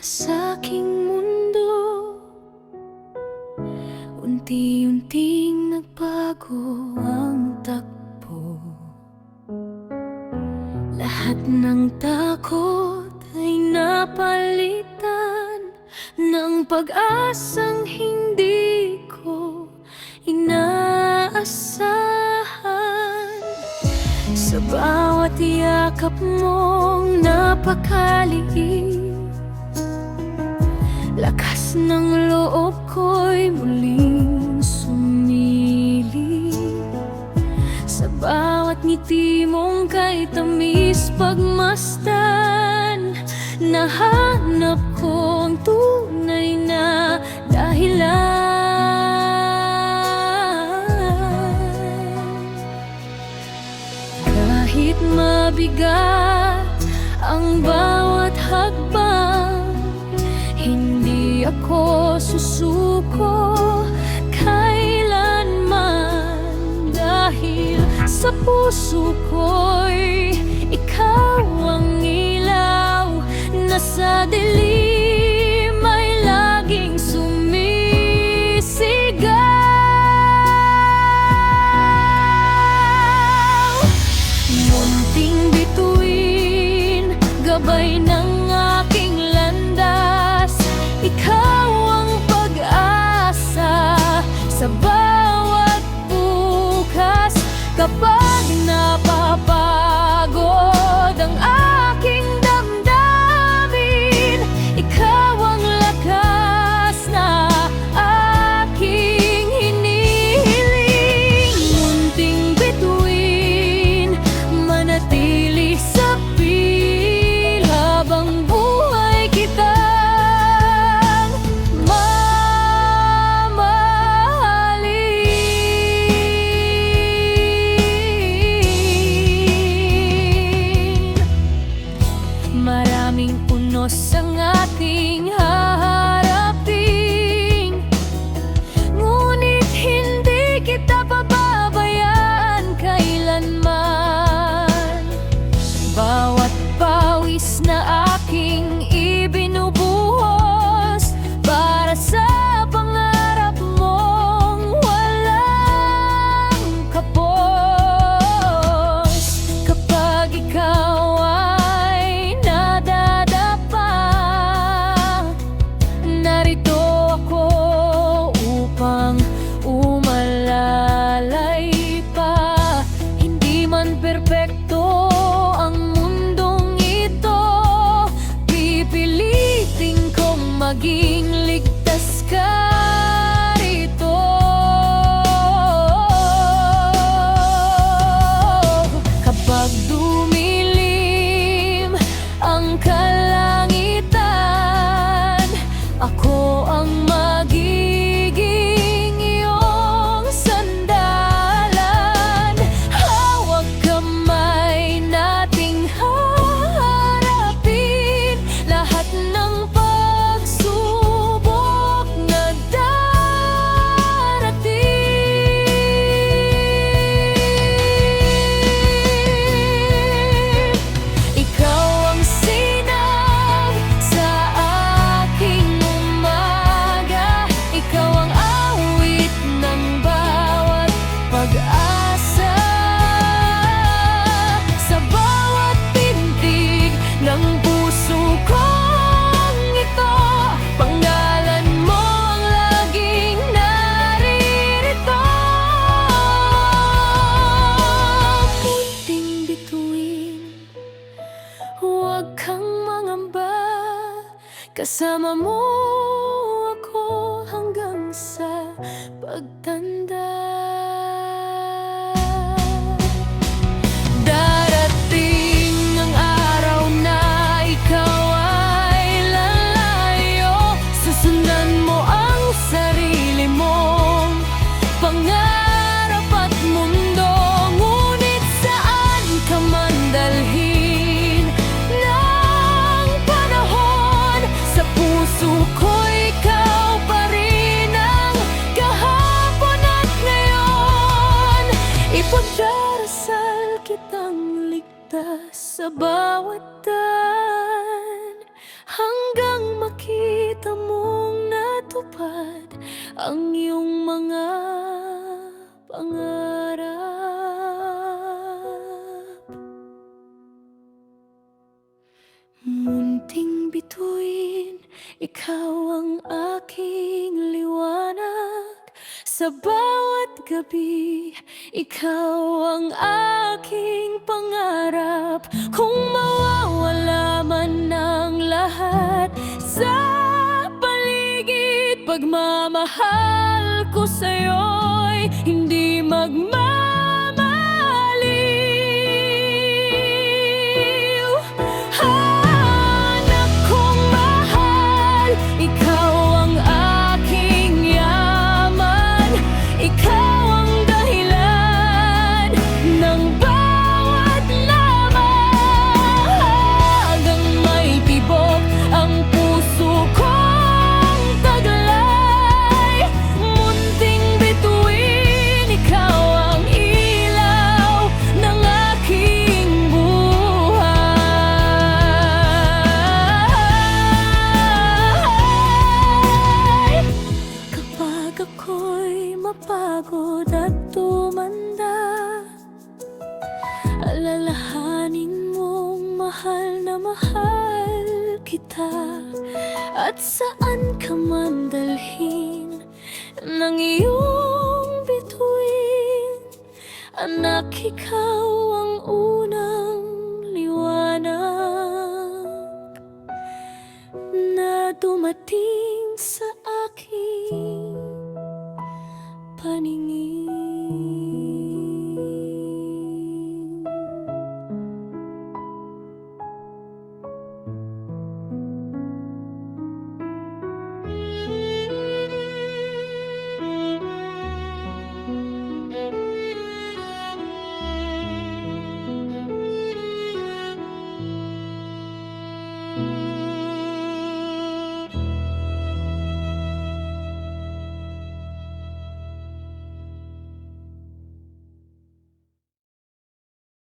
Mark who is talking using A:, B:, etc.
A: sa aking mundo, unti-unting nagbago ang takbo. Lahat ng takot ay napalitan ng pag-asang hindi ko inaasahan. Sa bawat yakap mong napakaliit, lakas ng loob ko'y muling sumili. Sa bawat ngiti mong kay tamis pagmasdan, nahanap ko ang tunay na dahilan. Kahit mabigat ang bawat hakbang, hindi ako susuko kailanman, dahil sa puso ko'y ikaw ang ilaw na sa dilim ay laging sumisigaw. Munting bituin, gabay ng aking landas, ikaw ang pag-asa sa bawat bukas. Kapag napapagod ang aking damdamin, ikaw ang lakas na aking hinihiling. Munting bituin, manatili sa piling habang buhay kitang mamahalin. Maraming unos ang ating haharapin, ngunit hindi kita pababayaan kailanman. Bawat pawis na aking ibinubuhos para sa pangarap mong walang kapos. Kapag ikaw ay nadadapa, narito ako upang umalalay pa. Hindi man perpekto ang mundong ito, pipilitin kong maging ligtas ka rito. Kapag dumilim ang kalangitan, ako ang magiging iyong sandalan. Hawak kamay nating haharapin lahat ng pagsubok na darating. Ikaw ang sinag sa aking umaga, ikaw ang awit ng bawat pag-asa. Sa bawat tindig ng puso kong ito, pangalan mo ang laging naririto. Munting bituin, huwag kang mangamba, kasama mo ako hanggang sa pagtanda. Darating ang araw na ikaw ay lalayo, susundan mo ang sarili mong pangarap at mundo. Ngunit saan ka man dalhin ng panahon, sa puso ko ikaw pa rin ang kahapon at ngayon. Ipagdarasal kitang ligtas sa bawat daan, hanggang ikaw ang aking liwanag. Sa bawat gabi, ikaw ang aking pangarap. Kung mawawala man ang lahat sa paligid, pagmamahal ko sa'yo'y hindi magmamaliw. Anak kong mahal, ikaw ang aking yaman. Ikaw ang dahilan ng bawat laman. Hanggang may tibok ang puso kong taglay, munting bituin, ikaw ang ilaw ng aking buhay. Kapag ako'y mapagod at tumanda, alalahanin mong mahal kita. At saan ka man dalhin ng iyong bituin, anak, ikaw ang unang liwanag na dumating sa akin.